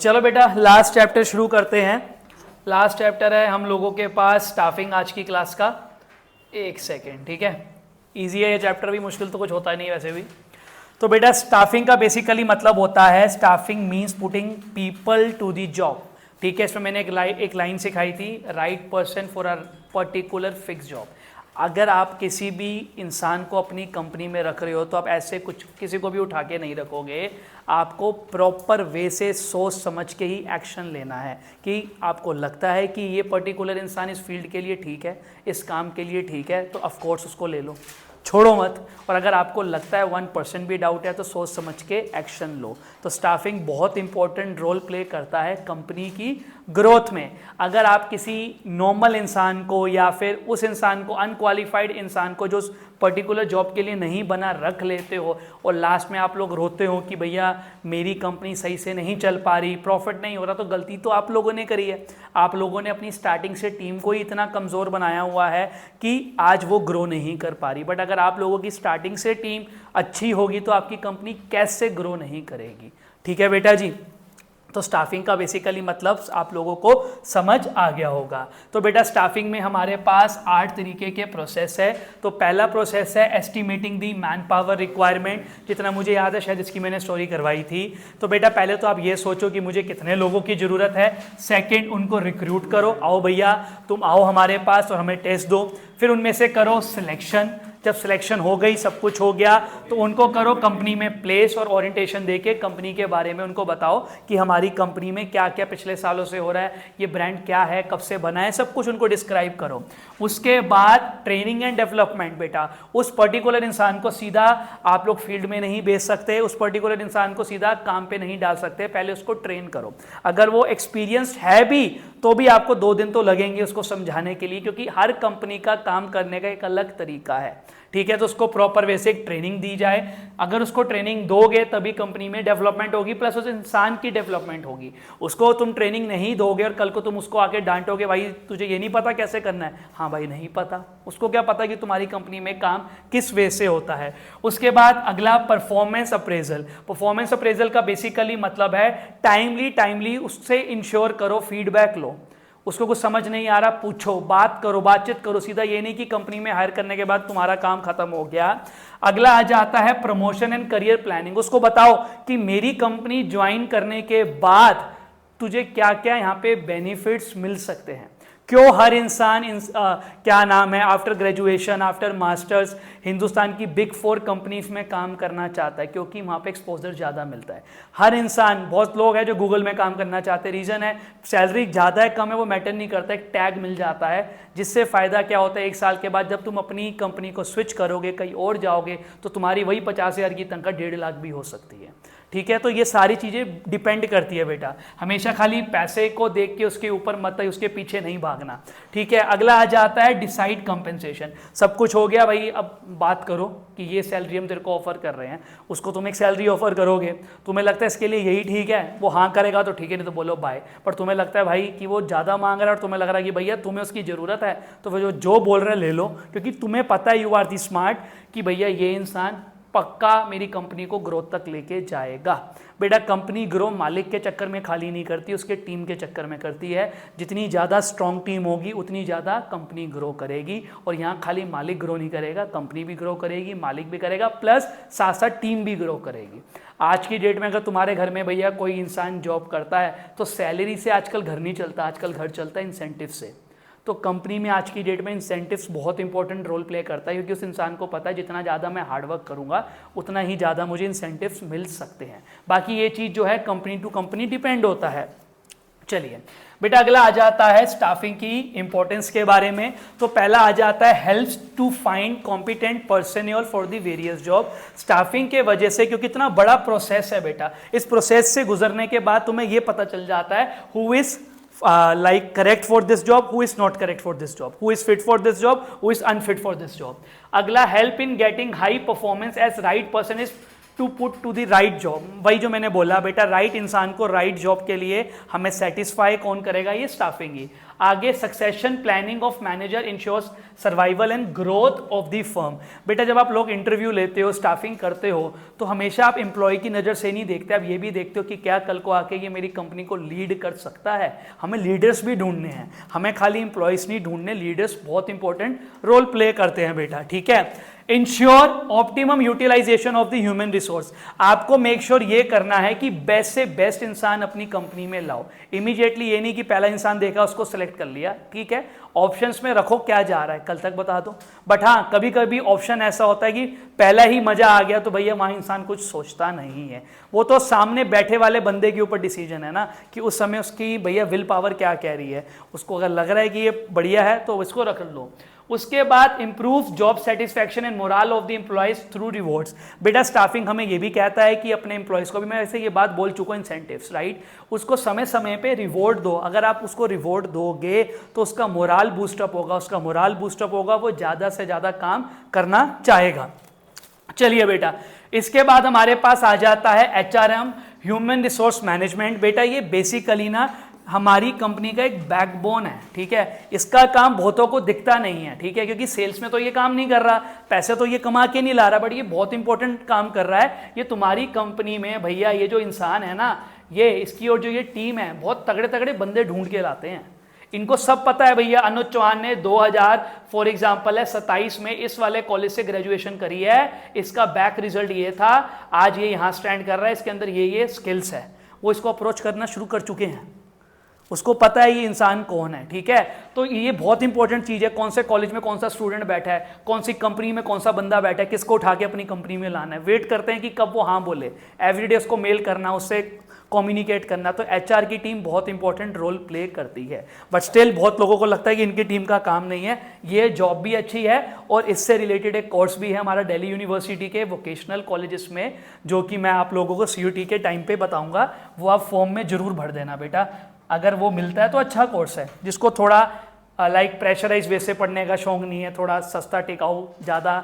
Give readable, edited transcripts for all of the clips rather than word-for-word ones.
चलो बेटा last chapter शुरू करते हैं। लास्ट चैप्टर है हम लोगों के पास स्टाफिंग आज की क्लास का। एक सेकेंड, ठीक है। इजी है ये चैप्टर भी, मुश्किल तो कुछ होता नहीं है वैसे भी। तो बेटा स्टाफिंग का बेसिकली मतलब होता है, staffing means putting people to the job. ठीक है, इसमें मैंने एक लाइन सिखाई थी, right person for a particular fix job. अगर आप किसी भी इंसान को अपनी कंपनी में रख रहे हो तो आप ऐसे कुछ किसी को भी उठा के नहीं रखोगे। आपको प्रॉपर वे से सोच समझ के ही एक्शन लेना है कि आपको लगता है कि ये पर्टिकुलर इंसान इस फील्ड के लिए ठीक है, इस काम के लिए ठीक है, तो ऑफकोर्स उसको ले लो, छोड़ो मत। और अगर आपको लगता है 1% भी डाउट है तो सोच समझ के एक्शन लो। तो स्टाफिंग बहुत इंपॉर्टेंट रोल प्ले करता है कंपनी की ग्रोथ में। अगर आप किसी नॉर्मल इंसान को या फिर उस इंसान को, अनक्वालिफाइड इंसान को जो पर्टिकुलर जॉब के लिए नहीं बना, रख लेते हो और लास्ट में आप लोग रोते हो कि भैया मेरी कंपनी सही से नहीं चल पा रही, प्रॉफिट नहीं हो रहा, तो गलती तो आप लोगों ने करी है। आप लोगों ने अपनी स्टार्टिंग से टीम को ही इतना कमज़ोर बनाया हुआ है कि आज वो ग्रो नहीं कर पा रही। बट अगर आप लोगों की स्टार्टिंग से टीम अच्छी होगी तो आपकी कंपनी कैसे ग्रो नहीं करेगी। ठीक है बेटा जी। तो स्टाफिंग का बेसिकली मतलब आप लोगों को समझ आ गया होगा। तो बेटा स्टाफिंग में हमारे पास 8 तरीके के प्रोसेस है। तो पहला प्रोसेस है estimating the man power requirement. जितना मुझे याद है शायद इसकी मैंने स्टोरी करवाई थी। तो बेटा पहले तो आप ये सोचो कि मुझे कितने लोगों की ज़रूरत है। सेकेंड, उनको रिक्रूट करो, आओ भैया तुम आओ हमारे पास और हमें टेस्ट दो। फिर उनमें से करो सिलेक्शन। जब सिलेक्शन हो गई, सब कुछ हो गया, तो उनको करो कंपनी में प्लेस और ओरिएंटेशन देके कंपनी के बारे में उनको बताओ कि हमारी कंपनी में क्या क्या पिछले सालों से हो रहा है, ये ब्रांड क्या है, कब से बना है, सब कुछ उनको डिस्क्राइब करो। उसके बाद ट्रेनिंग एंड डेवलपमेंट। बेटा उस पर्टिकुलर इंसान को सीधा आप लोग फील्ड में नहीं भेज सकते, उस पर्टिकुलर इंसान को सीधा काम पे नहीं डाल सकते, पहले उसको ट्रेन करो। अगर वो एक्सपीरियंस्ड है भी तो भी आपको 2 दिन तो लगेंगे उसको समझाने के लिए, क्योंकि हर कंपनी का काम करने का एक अलग तरीका है। ठीक है, तो उसको प्रॉपर वे से एक ट्रेनिंग दी जाए। अगर उसको ट्रेनिंग दोगे तभी कंपनी में डेवलपमेंट होगी, प्लस उस इंसान की डेवलपमेंट होगी। उसको तुम ट्रेनिंग नहीं दोगे और कल को तुम उसको आके डांटोगे, भाई तुझे ये नहीं पता कैसे करना है। हाँ भाई नहीं पता, उसको क्या पता कि तुम्हारी कंपनी में काम किस वे से होता है। उसके बाद अगला परफॉर्मेंस अप्रेजल। परफॉर्मेंस अप्रेजल का बेसिकली मतलब है टाइमली उससे इंश्योर करो, फीडबैक लो। उसको कुछ समझ नहीं आ रहा, पूछो, बात करो, बातचीत करो। सीधा ये नहीं कि कंपनी में हायर करने के बाद तुम्हारा काम खत्म हो गया। अगला आ जाता है प्रमोशन एंड करियर प्लानिंग। उसको बताओ कि मेरी कंपनी ज्वाइन करने के बाद तुझे क्या क्या यहाँ पे बेनिफिट्स मिल सकते हैं। क्यों हर इंसान क्या नाम है after graduation, after masters Hindustan की बिग 4 कंपनीज में काम करना चाहता है, क्योंकि वहाँ पे एक्सपोजर ज़्यादा मिलता है। हर इंसान, बहुत लोग हैं जो गूगल में काम करना चाहते हैं, रीज़न है सैलरी ज़्यादा है कम है वो मैटर नहीं करता, एक टैग मिल जाता है, जिससे फ़ायदा क्या होता है 1 साल के बाद जब तुम अपनी कंपनी को स्विच करोगे, कहीं और जाओगे, तो तुम्हारी वही 50,000 की तनख्वाह 1.5 लाख भी हो सकती है। ठीक है, तो ये सारी चीज़ें डिपेंड करती है बेटा। हमेशा खाली पैसे को देख के उसके ऊपर मत, उसके पीछे नहीं भागना। ठीक है, अगला आ जाता है डिसाइड कंपेंसेशन। सब कुछ हो गया भाई, अब बात करो कि ये सैलरी हम तेरे को ऑफर कर रहे हैं। उसको तुम एक सैलरी ऑफर करोगे, तुम्हें लगता है इसके लिए यही ठीक है, वो हाँ करेगा तो ठीक है, नहीं तो बोलो बाय। पर तुम्हें लगता है भाई कि वो ज़्यादा मांग रहा है और तुम्हें लग रहा है कि भैया तुम्हें उसकी ज़रूरत है, तो वो जो बोल रहे ले लो, क्योंकि तुम्हें पता है, यू आर दी स्मार्ट, कि भैया ये इंसान पक्का मेरी कंपनी को ग्रोथ तक लेके जाएगा। बेटा कंपनी ग्रो मालिक के चक्कर में खाली नहीं करती, उसके टीम के चक्कर में करती है। जितनी ज़्यादा स्ट्रॉन्ग टीम होगी उतनी ज़्यादा कंपनी ग्रो करेगी। और यहाँ खाली मालिक ग्रो नहीं करेगा, कंपनी भी ग्रो करेगी, मालिक भी करेगा, प्लस साथ साथ टीम भी ग्रो करेगी। आज की डेट में अगर तुम्हारे घर में भैया कोई इंसान जॉब करता है तो सैलरी से आजकल घर नहीं चलता, आजकल घर चलता है इंसेंटिव से। तो कंपनी में आज की डेट में इंसेंटिव्स बहुत इंपॉर्टेंट रोल प्ले करता है, क्योंकि उस इंसान को पता है जितना ज़्यादा मैं हार्डवर्क करूंगा उतना ही ज़्यादा मुझे इंसेंटिव्स मिल सकते हैं। बाकी ये चीज़ जो है कंपनी टू कंपनी डिपेंड होता है। चलिए बेटा अगला आ जाता है स्टाफिंग की इंपॉर्टेंस के बारे में। तो पहला आ जाता है helps to find competent personal for the various job. Staffing के वजह से, क्योंकि इतना बड़ा प्रोसेस है बेटा, इस प्रोसेस से गुजरने के बाद तुम्हें यह पता चल जाता है who is like correct for this job, who is not correct for this job, who is fit for this job, who is unfit for this job. अगला help in getting high performance as right person is to put to the right job. वही जो मैंने बोला बेटा, right इंसान को right job के लिए हमें सेटिस्फाई कौन करेगा? ये स्टाफिंग ही। आगे succession planning of manager ensures survival and growth of the firm. बेटा जब आप लोग इंटरव्यू लेते हो, स्टाफिंग करते हो, तो हमेशा आप एम्प्लॉय की नज़र से नहीं देखते, आप ये भी देखते हो कि क्या कल को आके ये मेरी कंपनी को लीड कर सकता है। हमें लीडर्स भी ढूंढने हैं, हमें खाली एम्प्लॉयज नहीं ढूंढने, लीडर्स बहुत इंपॉर्टेंट रोल प्ले करते हैं बेटा, ठीक है। Ensure optimum utilization of the human resource. आपको मेक श्योर ये करना है कि बेस्ट से बेस्ट इंसान अपनी कंपनी में लाओ। इमीडिएटली ये नहीं कि पहला इंसान देखा उसको सेलेक्ट कर लिया, ठीक है। ऑप्शंस में रखो क्या जा रहा है, कल तक बता दो। बट हाँ, कभी कभी ऑप्शन ऐसा होता है कि पहला ही मजा आ गया तो भैया वहां इंसान कुछ सोचता नहीं है। वो तो सामने बैठे वाले बंदे के ऊपर डिसीजन है ना, कि उस समय उसकी भैया विल पावर क्या कह रही है। उसको अगर लग रहा है कि ये बढ़िया है तो इसको रख लो। उसके बाद improve job satisfaction and moral of the employees through rewards. बेटा स्टाफिंग हमें ये भी कहता है कि अपने एम्प्लॉयज को भी, मैं ऐसे ये बात बोल चुका हूँ, इंसेंटिव्स, राइट, उसको समय समय पे रिवॉर्ड दो। अगर आप उसको रिवॉर्ड दोगे तो उसका मोरल बूस्टअप होगा, उसका मोरल बूस्टअप होगा, वो ज़्यादा से ज़्यादा काम करना चाहेगा। चलिए बेटा, इसके बाद हमारे पास आ जाता है HRM, ह्यूमन रिसोर्स मैनेजमेंट। बेटा ये बेसिकली ना हमारी कंपनी का एक बैकबोन है, ठीक है। इसका काम बहुतों को दिखता नहीं है, ठीक है, क्योंकि सेल्स में तो ये काम नहीं कर रहा, पैसे तो ये कमा के नहीं ला रहा, बट ये बहुत इंपॉर्टेंट काम कर रहा है। ये तुम्हारी कंपनी में भैया ये जो इंसान है ना, ये इसकी और जो ये टीम है, बहुत तगड़े तगड़े बंदे ढूंढ के लाते हैं। इनको सब पता है भैया, अनुज चौहान ने 2000 फॉर एग्जाम्पल है 27 में इस वाले कॉलेज से ग्रेजुएशन करी है, इसका बैक रिजल्ट ये था, आज ये यहाँ स्टैंड कर रहा है, इसके अंदर ये स्किल्स है। वो इसको अप्रोच करना शुरू कर चुके हैं, उसको पता है ये इंसान कौन है, ठीक है। तो ये बहुत इंपॉर्टेंट चीज़ है, कौन से कॉलेज में कौन सा स्टूडेंट बैठा है, कौन सी कंपनी में कौन सा बंदा बैठा है, किसको उठा के अपनी कंपनी में लाना है। वेट करते हैं कि कब वो हाँ बोले, एवरीडे उसको मेल करना, उससे कम्युनिकेट करना। तो HR की टीम बहुत इंपॉर्टेंट रोल प्ले करती है, बट स्टिल बहुत लोगों को लगता है कि इनकी टीम का काम नहीं है। ये जॉब भी अच्छी है और इससे रिलेटेड एक कोर्स भी है हमारा दिल्ली यूनिवर्सिटी के वोकेशनल कॉलेजेस में, जो कि मैं आप लोगों को CUT के टाइम पे बताऊंगा, वो आप फॉर्म में जरूर भर देना बेटा। अगर वो मिलता है तो अच्छा कोर्स है। जिसको थोड़ा लाइक प्रेशराइज वे से पढ़ने का शौक नहीं है, थोड़ा सस्ता टिकाऊ, ज़्यादा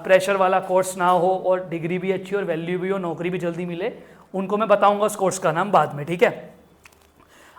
प्रेशर वाला कोर्स ना हो और डिग्री भी अच्छी और वैल्यू भी हो, नौकरी भी जल्दी मिले, उनको मैं बताऊंगा उस कोर्स का नाम बाद में, ठीक है।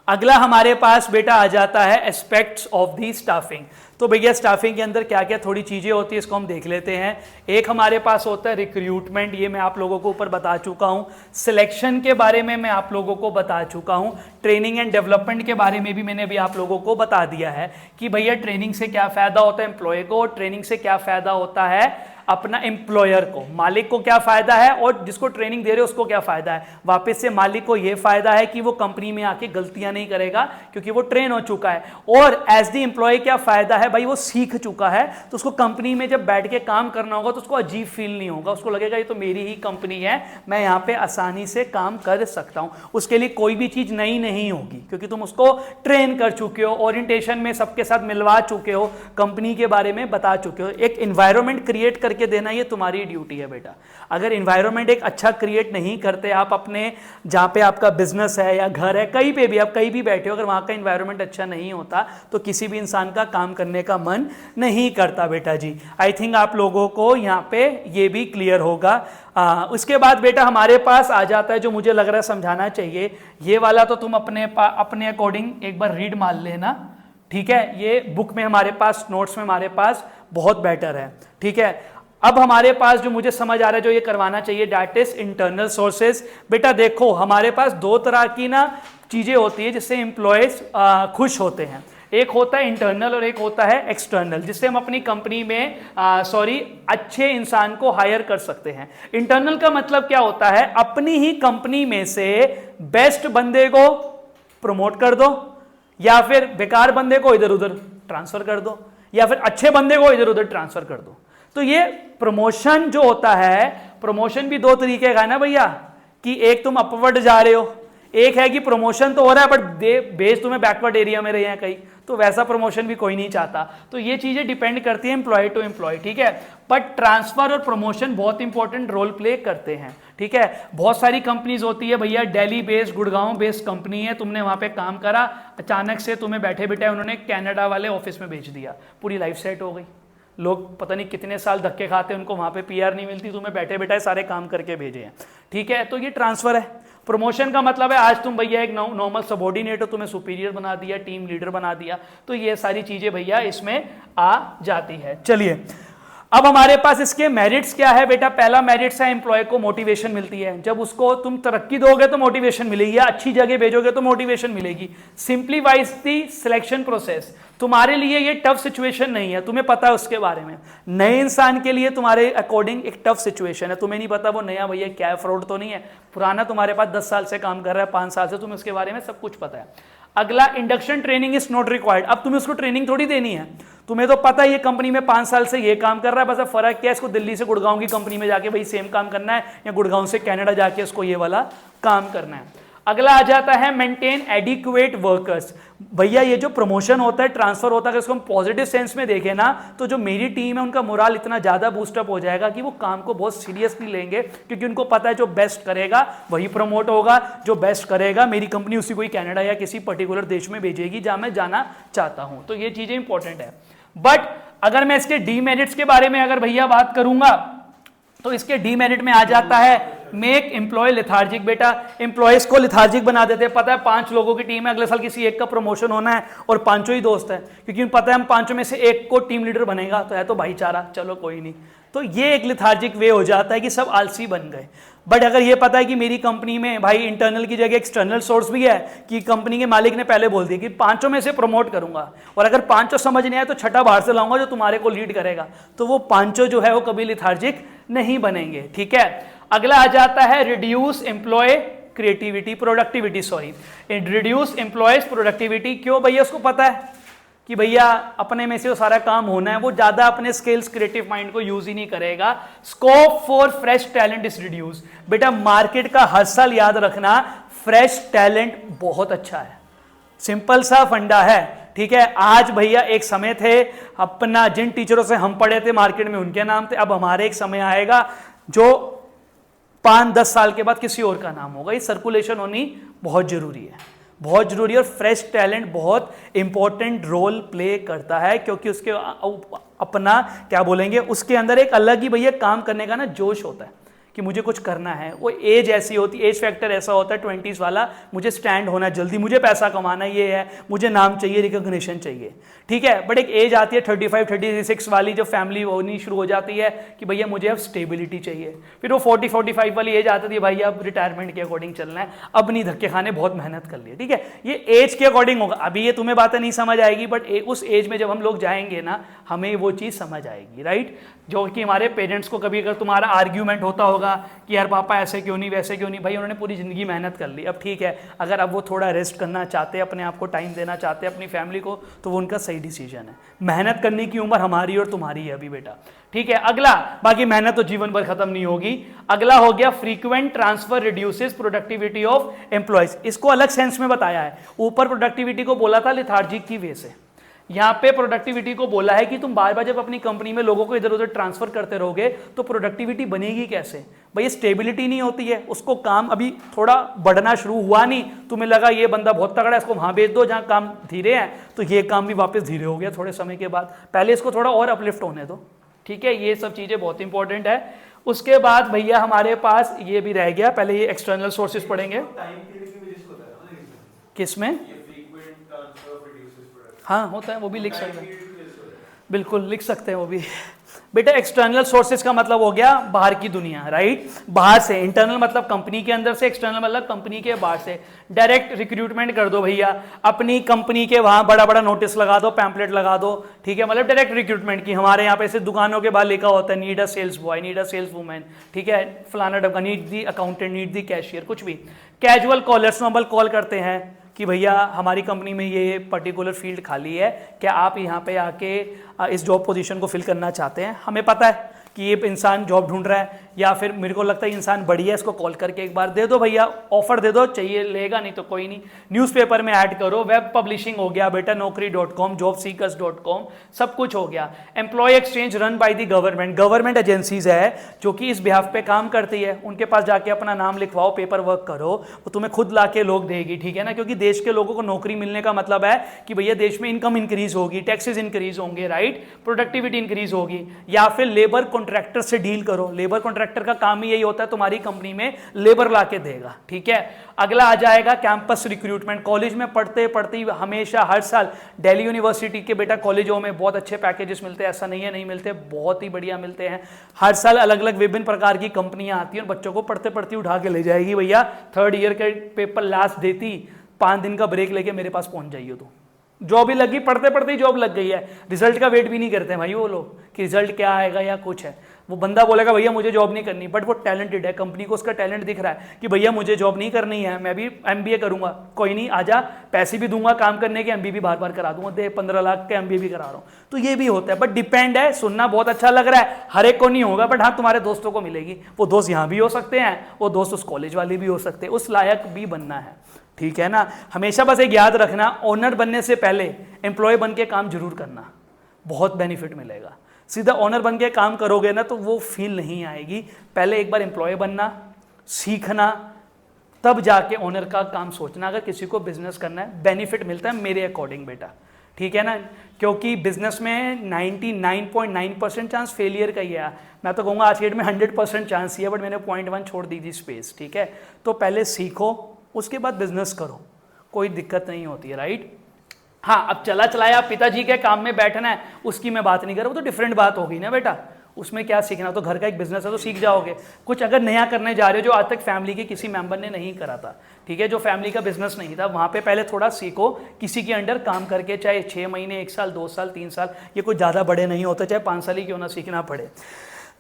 अगला हमारे पास बेटा आ जाता है एस्पेक्ट्स ऑफ दी स्टाफिंग। तो भैया स्टाफिंग के अंदर क्या क्या थोड़ी चीज़ें होती है, इसको हम देख लेते हैं। एक हमारे पास होता है रिक्रूटमेंट, ये मैं आप लोगों को ऊपर बता चुका हूँ। सिलेक्शन के बारे में मैं आप लोगों को बता चुका हूँ। ट्रेनिंग एंड डेवलपमेंट के बारे में भी मैंने अभी आप लोगों को बता दिया है कि भैया ट्रेनिंग से क्या फ़ायदा होता है एम्प्लॉय को, और ट्रेनिंग से क्या फ़ायदा होता है अपना एम्प्लॉयर को, मालिक को क्या फायदा है, और जिसको ट्रेनिंग दे रहे हो उसको क्या फायदा है। वापस से मालिक को ये फायदा है कि वो कंपनी में आके गलतियां नहीं करेगा क्योंकि वो ट्रेन हो चुका है। और एज द एम्प्लॉय क्या फायदा है, भाई वो सीख चुका है, तो उसको कंपनी में जब बैठ के काम करना होगा तो उसको अजीब फील नहीं होगा, उसको लगेगा ये तो मेरी ही कंपनी है, मैं यहाँ पे आसानी से काम कर सकता हूँ। उसके लिए कोई भी चीज नई नहीं होगी क्योंकि तुम उसको ट्रेन कर चुके हो, ओरिएंटेशन में सबके साथ मिलवा चुके हो, कंपनी के बारे में बता चुके हो। एक एनवायरनमेंट क्रिएट करके देना ये तुम्हारी ड्यूटी है बेटा। अगर एनवायरनमेंट एक अच्छा क्रिएट नहीं करते आप अपने, जहां पे आपका बिजनेस है या घर है, कहीं पे भी आप कहीं भी बैठे हो, अगर वहां का एनवायरनमेंट अच्छा नहीं होता तो किसी भी इंसान का काम करने का मन नहीं करता बेटा जी। आई थिंक आप लोगों को यहाँ पे ये भी क्लियर होगा। उसके बाद बेटा हमारे पास आ जाता है जो मुझे लग रहा है समझाना चाहिए, ये वाला तो तुम अपने अकॉर्डिंग एक बार रीड मार लेना, ठीक है। ये बुक में हमारे पास, नोट्स में हमारे पास बहुत बेटर है, ठीक है। अब हमारे पास जो मुझे समझ आ रहा है जो ये करवाना चाहिए, दैट इज इंटरनल सोर्सेज। बेटा देखो हमारे पास दो तरह की ना चीजें होती है जिससे एम्प्लॉयज खुश होते हैं। एक होता है इंटरनल और एक होता है एक्सटर्नल, जिससे हम अपनी कंपनी में अच्छे इंसान को हायर कर सकते हैं। इंटरनल का मतलब क्या होता है, अपनी ही कंपनी में से बेस्ट बंदे को प्रमोट कर दो, या फिर बेकार बंदे को इधर उधर ट्रांसफर कर दो, या फिर अच्छे बंदे को इधर उधर ट्रांसफर कर दो। तो ये प्रमोशन जो होता है, प्रमोशन भी दो तरीके का है ना भैया, कि एक तुम अपवर्ड जा रहे हो, एक है कि प्रमोशन तो हो रहा है बट बेस तुम्हें बैकवर्ड एरिया में रहे हैं कहीं, तो वैसा प्रमोशन भी कोई नहीं चाहता। तो ये चीजें डिपेंड करती है एम्प्लॉय टू एम्प्लॉय, ठीक है। बट ट्रांसफर और प्रमोशन बहुत इंपॉर्टेंट रोल प्ले करते हैं, ठीक है। बहुत सारी कंपनीज होती है भैया, Delhi based, Gurgaon based company है, तुमने वहां पे काम करा, अचानक से तुम्हें बैठे बैठे उन्होंने कनाडा वाले ऑफिस में भेज दिया, पूरी लाइफ सेट हो गई। लोग पता नहीं कितने साल धक्के खाते हैं, उनको वहाँ पे पीआर नहीं मिलती, तुम्हें बैठे बैठे सारे काम करके भेजे हैं, ठीक है। तो ये ट्रांसफर है। प्रमोशन का मतलब है आज तुम भैया एक नॉर्मल सबॉर्डिनेट हो, तुम्हें सुपीरियर बना दिया, टीम लीडर बना दिया, तो ये सारी चीजें भैया इसमें आ जाती है। चलिए अब हमारे पास इसके मेरिट्स क्या है बेटा। पहला मेरिट्स है एम्प्लॉय को मोटिवेशन मिलती है, जब उसको तुम तरक्की दोगे तो मोटिवेशन मिलेगी, अच्छी जगह भेजोगे तो मोटिवेशन मिलेगी। सिंप्लीफाइज दी सिलेक्शन प्रोसेस, तुम्हारे लिए ये टफ सिचुएशन नहीं है, तुम्हें पता है उसके बारे में। नए इंसान के लिए तुम्हारे अकॉर्डिंग एक टफ सिचुएशन है, तुम्हें नहीं पता वो नया भैया क्या है, फ्रॉड तो नहीं है, पुराना तुम्हारे पास 10 साल से काम कर रहा है, 5 साल से, तुम्हें उसके बारे में सब कुछ पता है। अगला induction training is not required, अब तुम्हें उसको ट्रेनिंग थोड़ी देनी है, तुम्हें तो पता है ये कंपनी में 5 साल से ये काम कर रहा है, बस अब फर्क क्या है, इसको दिल्ली से गुड़गांव की कंपनी में जाके भाई सेम काम करना है, या गुड़गांव से कनाडा जाके इसको ये वाला काम करना है। अगला आ जाता है मेंटेन एडिक्वेट वर्कर्स। भैया ये जो प्रमोशन होता है, ट्रांसफर होता है, इसको हम पॉजिटिव सेंस में देखें ना, तो जो मेरी टीम है उनका मोराल इतना ज्यादा बूस्टअप हो जाएगा कि वो काम को बहुत सीरियसली लेंगे, क्योंकि उनको पता है जो बेस्ट करेगा वही प्रमोट होगा, जो बेस्ट करेगा मेरी कंपनी उसी को ही कनाडा या किसी पर्टिकुलर देश में भेजेगी जहां मैं जाना चाहता हूं। तो ये चीजें इंपॉर्टेंट है। बट अगर मैं इसके डीमेरिट्स के बारे में अगर भैया बात करूंगा, तो इसके डीमेरिट में आ जाता है मेक एम्प्लॉय लेथार्जिक। बेटा एम्प्लॉयज को लेथार्जिक बना देते हैं, पता है 5 लोगों की टीम है, अगले साल किसी एक का प्रमोशन होना है और 5 ही दोस्त है, क्योंकि पता है हम 5 में से एक को टीम लीडर बनेगा, तो है तो भाईचारा, चलो कोई नहीं। तो ये एक लेथार्जिक वे हो जाता है कि सब आलसी बन गए। बट अगर ये पता है कि मेरी कंपनी में भाई इंटरनल की जगह एक्सटर्नल सोर्स भी है, कि कंपनी के मालिक ने पहले बोल दिया कि 5 में से प्रमोट करूंगा, और अगर 5 समझ नहीं आए तो छठा बाहर से लाऊंगा जो तुम्हारे को लीड करेगा, तो वो 5 जो है वो कभी लेथार्जिक नहीं बनेंगे, ठीक है। अगला आ जाता है reduce employ productivity, reduce employees productivity. क्यों भैया, उसको पता है कि भैया अपने में से वो सारा काम होना है, वो ज्यादा अपने स्किल्स क्रिएटिव माइंड को यूज ही नहीं करेगा। Scope for fresh talent is reduce. बेटा मार्केट का हर साल याद रखना, फ्रेश टैलेंट बहुत अच्छा है, सिंपल सा फंडा है, ठीक है। आज भैया एक समय थे अपना, जिन टीचरों से हम पढ़े थे मार्केट में उनके नाम थे, अब हमारे एक समय आएगा जो 5-10 साल के बाद किसी और का नाम होगा। ये सर्कुलेशन होनी बहुत जरूरी है, बहुत जरूरी है। और फ्रेश टैलेंट बहुत इंपॉर्टेंट रोल प्ले करता है, क्योंकि उसके अपना क्या बोलेंगे, उसके अंदर एक अलग ही भैया काम करने का ना जोश होता है कि मुझे कुछ करना है। वो एज ऐसी होती, एज फैक्टर ऐसा होता है 20s वाला, मुझे स्टैंड होना जल्दी, मुझे पैसा कमाना, ये है, मुझे नाम चाहिए, रिकॉग्निशन चाहिए, ठीक है। बट एक एज आती है 35-36 वाली, जो फैमिली होनी शुरू हो जाती है कि भैया मुझे अब स्टेबिलिटी चाहिए। फिर वो 40-45 वाली एज आती है, भाई अब रिटायरमेंट के अकॉर्डिंग चलना है, अब नहीं धक्के खाने, बहुत मेहनत कर लिए, ठीक है। ये एज के अकॉर्डिंग होगा। अभी ये तुम्हें बातें नहीं समझ आएगी, बट उस एज में जब हम लोग जाएंगे ना, हमें वो चीज़ समझ आएगी, राइट। जो कि हमारे पेरेंट्स को कभी अगर तुम्हारा आर्ग्यूमेंट होता होगा कि यार पापा ऐसे क्यों नहीं, वैसे क्यों नहीं, भाई उन्होंने पूरी ज़िंदगी मेहनत कर ली, अब ठीक है, अगर अब वो थोड़ा रेस्ट करना चाहते हैं, अपने आप को टाइम देना चाहते हैं, अपनी फैमिली को, तो वो उनका सही डिसीजन है। मेहनत करने की उम्र हमारी और तुम्हारी है अभी बेटा, ठीक है। अगला, बाकी मेहनत तो जीवन भर खत्म नहीं होगी। अगला हो गया frequent transfer reduces productivity of employees. इसको अलग सेंस में बताया है, ऊपर प्रोडक्टिविटी को बोला था लेथार्जिक की वे से, यहाँ पे प्रोडक्टिविटी को बोला है कि तुम बार बार जब अपनी कंपनी में लोगों को इधर उधर ट्रांसफर करते रहोगे तो प्रोडक्टिविटी बनेगी कैसे। भाई स्टेबिलिटी नहीं होती है, उसको काम अभी थोड़ा बढ़ना शुरू हुआ नहीं, तुम्हें लगा ये बंदा बहुत तगड़ा है, इसको वहां भेज दो जहां काम धीरे है, तो ये काम भी वापस धीरे हो गया थोड़े समय के बाद, पहले इसको थोड़ा और अपलिफ्ट होने दो, ठीक है। ये सब चीजें बहुत इंपॉर्टेंट है। उसके बाद भैया हमारे पास ये भी रह गया, पहले ये एक्सटर्नल सोर्सेज पढ़ेंगे किसमें, हाँ होता है, वो भी लिख सकते हैं, बिल्कुल लिख सकते हैं वो भी। बेटा एक्सटर्नल सोर्सेज का मतलब हो गया बाहर की दुनिया, राइट, बाहर से। इंटरनल मतलब कंपनी के अंदर से, एक्सटर्नल मतलब कंपनी के बाहर से। डायरेक्ट रिक्रूटमेंट कर दो भैया, अपनी कंपनी के वहां बड़ा बड़ा नोटिस लगा दो, पैम्पलेट लगा दो, ठीक है, मतलब डायरेक्ट रिक्रूटमेंट की। हमारे यहाँ पे ऐसे दुकानों के बाहर लिखा होता है need a sales boy, need a sales women, ठीक है, फलाना डब्बा, need the accountant, need the cashier, कुछ भी। कैजुअल कॉलर्स, नॉर्मल कॉल करते हैं कि भैया हमारी कंपनी में ये पर्टिकुलर फील्ड खाली है, क्या आप यहाँ पे आके इस जॉब पोजीशन को फिल करना चाहते हैं। हमें पता है कि ये इंसान जॉब ढूंढ रहा है, या फिर मेरे को लगता है इंसान बढ़िया है, इसको कॉल करके एक बार दे दो भैया, ऑफर दे दो, चाहिए लेगा नहीं तो कोई नहीं, न्यूज़पेपर में ऐड करो, वेब पब्लिशिंग हो गया बेटा, naukri.com, jobseekers.com, सब कुछ हो गया। Employ exchange run by the government, government agencies है जो कि इस बिहाफ पे काम करती है, उनके पास जाके अपना नाम लिखवाओ, पेपर वर्क करो, वो तुम्हें खुद ला के लोग देगी, ठीक है ना, क्योंकि देश के लोगों को नौकरी मिलने का मतलब है कि भैया देश में इनकम इंक्रीज होगी, टैक्सेस इंक्रीज होंगे, राइट, प्रोडक्टिविटी इंक्रीज होगी। या फिर लेबर कॉन्ट्रैक्टर से डील करो, लेबर कॉन्ट्रैक्टर का काम ही यही होता है तुम्हारी कंपनी में लेबर ला के देगा, ठीक है। अगला आ जाएगा कैंपस रिक्रूटमेंट, कॉलेज में पढ़ते पढ़ते हमेशा हर साल दिल्ली यूनिवर्सिटी के बेटा कॉलेजों में बहुत अच्छे पैकेजेस मिलते हैं, ऐसा नहीं है नहीं मिलते, बहुत ही बढ़िया मिलते हैं। हर साल अलग अलग विभिन्न प्रकार की कंपनियां आती हैं और बच्चों को पढ़ते पढ़ते उठा के ले जाएगी, भैया थर्ड ईयर के पेपर लास्ट देती 5 दिन का ब्रेक लेके मेरे पास पहुंच जाइए, तो जॉब ही लगी, पढ़ते पढ़ते ही जॉब लग गई है, रिजल्ट का वेट भी नहीं करते भाई वो लोग कि रिजल्ट क्या आएगा या कुछ है। वो बंदा बोलेगा भैया मुझे जॉब नहीं करनी, बट वो टैलेंटेड है, कंपनी को उसका टैलेंट दिख रहा है कि भैया मुझे जॉब नहीं करनी है, मैं भी MBA करूंगा, कोई नहीं आजा, पैसे भी दूंगा काम करने के, MBA भी बार बार करा दूंगा, दे 15 लाख के MBA भी करा रहा हूं, तो ये भी होता है। बट डिपेंड है, सुनना बहुत अच्छा लग रहा है, हर एक को नहीं होगा, बट हाँ तुम्हारे दोस्तों को मिलेगी, वो दोस्त यहाँ भी हो सकते हैं, वो दोस्त उस कॉलेज वाले भी हो सकते हैं, उस लायक भी बनना है, ठीक है ना। हमेशा बस एक याद रखना, ओनर बनने से पहले एम्प्लॉय बन के काम जरूर करना, बहुत बेनिफिट मिलेगा। सीधा ओनर बन के काम करोगे ना तो वो फील नहीं आएगी, पहले एक बार एम्प्लॉय बनना, सीखना, तब जाके ओनर का काम सोचना। अगर किसी को बिजनेस करना है बेनिफिट मिलता है मेरे अकॉर्डिंग बेटा, ठीक है ना, क्योंकि बिजनेस में 99.9% चांस फेलियर का ही है। मैं तो कहूँगा आज के डेट में 100% चांस ही है, बट मैंने 0.1 छोड़ दी थी स्पेस, ठीक है। तो पहले सीखो, उसके बाद बिजनेस करो, कोई दिक्कत नहीं होती है, राइट। हाँ, अब चला चलाया पिताजी के काम में बैठना है, उसकी मैं बात नहीं कर रहा, वो तो डिफरेंट बात होगी ना बेटा, उसमें क्या सीखना, तो घर का एक बिजनेस है तो सीख जाओगे। कुछ अगर नया करने जा रहे हो जो आज तक फैमिली के किसी मेंबर ने नहीं करा था, ठीक है, जो फैमिली का बिजनेस नहीं था, वहाँ पे पहले थोड़ा सीखो, किसी के अंडर काम करके, चाहे 6 महीने, 1 साल, 2 साल, 3 साल, ये कुछ ज़्यादा बड़े नहीं होते, चाहे 5 साल ही क्यों ना सीखना पड़े।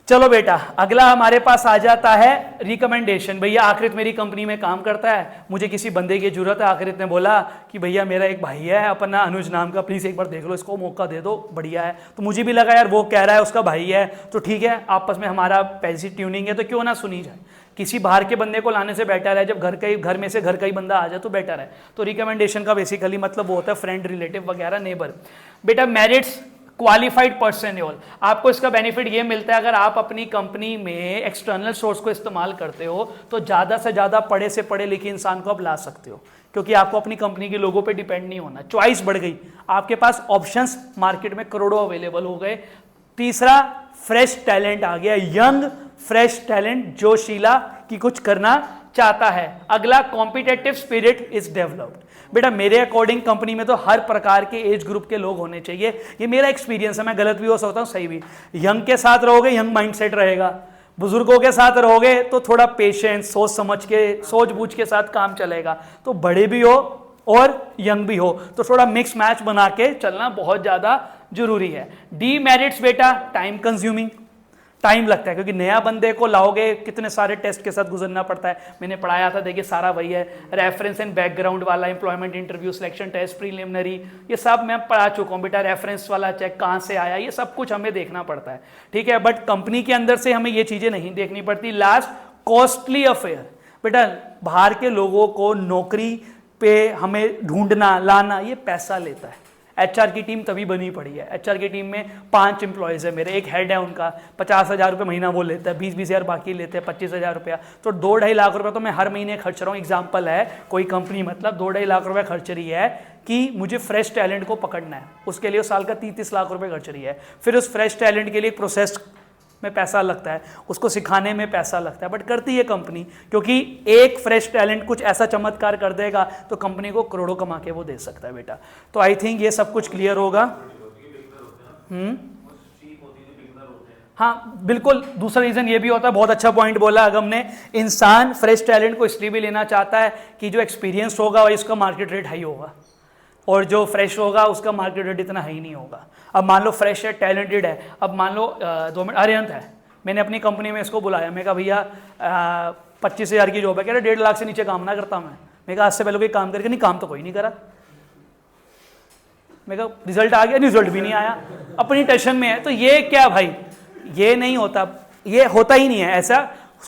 चलो बेटा, अगला हमारे पास आ जाता है रिकमेंडेशन। भैया आखिर मेरी कंपनी में काम करता है, मुझे किसी बंदे की जरूरत है। आखिर ने बोला कि भैया मेरा एक भाई है अपना अनुज नाम का, प्लीज़ एक बार देख लो, इसको मौका दे दो, बढ़िया है। तो मुझे भी लगा यार वो कह रहा है उसका भाई है, तो ठीक है, आपस में हमारा पैसी ट्यूनिंग है, तो क्यों ना सुनी जाए। किसी बाहर के बंदे को लाने से बेटर है जब घर में से घर का ही बंदा आ जाए तो बेटर है। तो रिकमेंडेशन का बेसिकली मतलब वो होता है फ्रेंड, रिलेटिव वगैरह, नेबर। बेटा मेरिट्स, क्वालिफाइड पर्सनल, आपको इसका बेनिफिट ये मिलता है, अगर आप अपनी कंपनी में एक्सटर्नल सोर्स को इस्तेमाल करते हो तो ज़्यादा से ज़्यादा पढ़े से पढ़े लिखे इंसान को आप ला सकते हो, क्योंकि आपको अपनी कंपनी के लोगों पे डिपेंड नहीं होना, चॉइस बढ़ गई, आपके पास ऑप्शंस मार्केट में करोड़ों अवेलेबल हो गए। तीसरा, फ्रेश टैलेंट आ गया, यंग फ्रेश टैलेंट, जोशीला कि कुछ करना चाहता है। अगला, कॉम्पिटिटिव स्पिरिट इज डेवलप्ड। बेटा मेरे अकॉर्डिंग कंपनी में तो हर प्रकार के एज ग्रुप के लोग होने चाहिए, ये मेरा एक्सपीरियंस है, मैं गलत भी हो सकता हूँ सही भी। यंग के साथ रहोगे यंग माइंडसेट रहेगा, बुजुर्गों के साथ रहोगे तो थोड़ा पेशेंस, सोच समझ के, सोच बूझ के साथ काम चलेगा। तो बड़े भी हो और यंग भी हो, तो थोड़ा मिक्स मैच बना के चलना बहुत ज्यादा जरूरी है। डीमेरिट्स बेटा, टाइम कंज्यूमिंग, टाइम लगता है, क्योंकि नया बंदे को लाओगे कितने सारे टेस्ट के साथ गुजरना पड़ता है। मैंने पढ़ाया था, देखिए सारा वही है, रेफरेंस एंड बैकग्राउंड वाला, employment interview, selection test, preliminary, ये सब मैं पढ़ा चुका हूँ बेटा। रेफरेंस वाला चेक कहाँ से आया, ये सब कुछ हमें देखना पड़ता है, ठीक है। बट कंपनी के अंदर से हमें ये चीजें नहीं देखनी पड़ती। Last, costly affair. बेटा बाहर के लोगों को नौकरी पे हमें ढूंढना लाना, ये पैसा लेता है। HR की टीम तभी बनी पड़ी है, HR की टीम में 5 एम्प्लॉयज़ है मेरे, एक हेड है उनका, 50,000 रुपये महीना वो लेता है, 20-20 हज़ार बाकी लेते हैं, 25,000 रुपया, तो 2-2.5 लाख रुपये तो मैं हर महीने खर्च रहा हूँ। एग्जाम्पल है, कोई कंपनी मतलब 2-2.5 लाख रुपये खर्च रही है कि मुझे फ्रेश टैलेंट को पकड़ना है, उसके लिए साल का 30-30 लाख रुपये खर्च रही है। फिर उस फ्रेश टैलेंट के लिए एक प्रोसेस में पैसा लगता है, उसको सिखाने में पैसा लगता है, बट करती है कंपनी, क्योंकि एक फ्रेश टैलेंट कुछ ऐसा चमत्कार कर देगा तो कंपनी को करोड़ों कमा के वो दे सकता है बेटा। तो आई थिंक ये सब कुछ क्लियर होगा। हाँ बिल्कुल, दूसरा रीजन ये भी होता है, बहुत अच्छा पॉइंट बोला अगम ने, इंसान फ्रेश टैलेंट को इसलिए भी लेना चाहता है कि जो एक्सपीरियंस होगा वही उसका मार्केट रेट हाई होगा, और जो फ्रेश होगा उसका मार्केट रेट इतना हाई नहीं होगा। अब मान लो फ्रेश है, टैलेंटेड है, अब मान लो 2 मिनट, अरिहंत है, मैंने अपनी कंपनी में इसको बुलाया, मैं कहा भैया 25,000 की जॉब है, कह रहे 1.5 लाख से नीचे काम ना करता मैं कहा आज से पहले कोई काम करके, नहीं काम तो कोई नहीं करा, मैं कहा रिजल्ट आ गया, रिजल्ट भी नहीं आया, अपनी टेंशन में है। तो ये क्या भाई, ये नहीं होता, ये होता ही नहीं है ऐसा।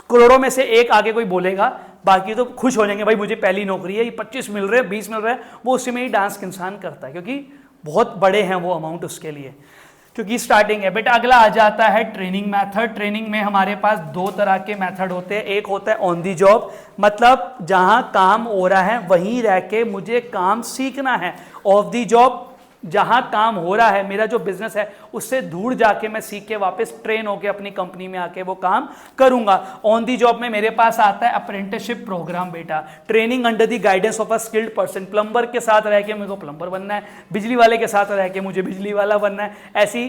करोड़ों में से एक आगे कोई बोलेगा, बाकी तो खुश हो जाएंगे भाई मुझे पहली नौकरी है, ये 25 मिल रहे हैं 20 मिल रहे हैं, वो उसी में ही डांस इंसान करता है क्योंकि बहुत बड़े हैं वो अमाउंट उसके लिए, क्योंकि स्टार्टिंग है। बेटा अगला आ जाता है ट्रेनिंग मेथड। ट्रेनिंग में हमारे पास दो तरह के मेथड होते हैं। एक होता है ऑन दी जॉब, मतलब जहां काम हो रहा है वहीं रह के मुझे काम सीखना है। ऑफ दी जॉब, जहां काम हो रहा है, मेरा जो बिजनेस है उससे दूर जाके मैं सीख के वापस ट्रेन होके अपनी कंपनी में आके वो काम करूंगा। ऑन दी जॉब में मेरे पास आता है अप्रेंटिसशिप प्रोग्राम बेटा, training under the guidance of a skilled person. Plumber के साथ रह के मुझे प्लम्बर बनना है, बिजली वाले के साथ रह के मुझे बिजली वाला बनना है, ऐसी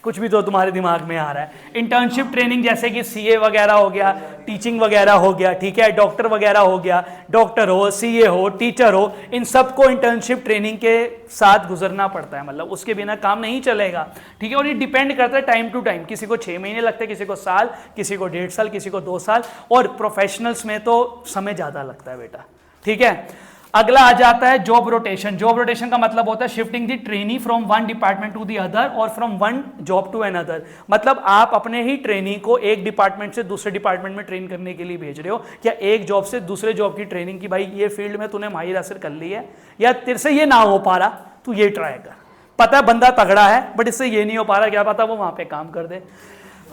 कुछ भी तो तुम्हारे दिमाग में आ रहा है। इंटर्नशिप ट्रेनिंग जैसे कि सीए वगैरह हो गया, टीचिंग वगैरह हो गया, ठीक है, डॉक्टर वगैरह हो गया, डॉक्टर हो, सीए हो, टीचर हो, इन सबको इंटर्नशिप ट्रेनिंग के साथ गुजरना पड़ता है, मतलब उसके बिना काम नहीं चलेगा, ठीक है। और ये डिपेंड करता है टाइम टू टाइम, किसी को 6 महीने लगते हैं, किसी को साल, किसी को 1.5 साल, किसी को 2 साल, और प्रोफेशनल्स में तो समय ज्यादा लगता है बेटा, ठीक है। अगला आ जाता है जॉब रोटेशन। जॉब रोटेशन का मतलब होता है shifting the trainee from one department to the other और from one job to another. मतलब आप अपने ही ट्रेनी को एक डिपार्टमेंट से दूसरे डिपार्टमेंट में ट्रेन करने के लिए भेज रहे हो, या एक जॉब से दूसरे जॉब की ट्रेनिंग की, भाई ये फील्ड में तूने माहिर हासिल कर ली है, या तेरे से ये ना हो पा रहा, तू ये ट्राई कर। पता है बंदा तगड़ा है बट इससे ये नहीं हो पा रहा, क्या पता वो वहां पे काम कर दे।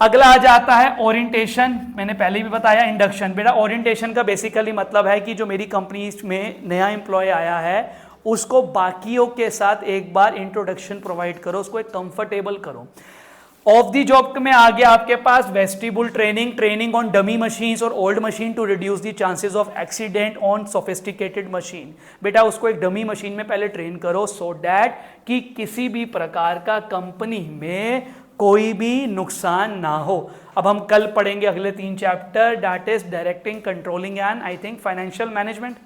अगला आ जाता है ओरिएंटेशन। मैंने पहले भी बताया इंडक्शन। बेटा ओरिएंटेशन का बेसिकली मतलब है कि जो मेरी कंपनी में नया एम्प्लॉय आया है उसको बाकियों के साथ एक बार इंट्रोडक्शन प्रोवाइड करो, उसको एक कंफर्टेबल करो। ऑफ दी जॉब में आ गया आपके पास vestibule training, training on dummy machines और old machine to reduce the chances of accident on sophisticated machine. बेटा उसको एक डमी मशीन में पहले ट्रेन करो सो दैट कि किसी भी प्रकार का कंपनी में कोई भी नुकसान ना हो। अब हम कल पढ़ेंगे अगले 3 chapter, that is directing, controlling and I think financial management.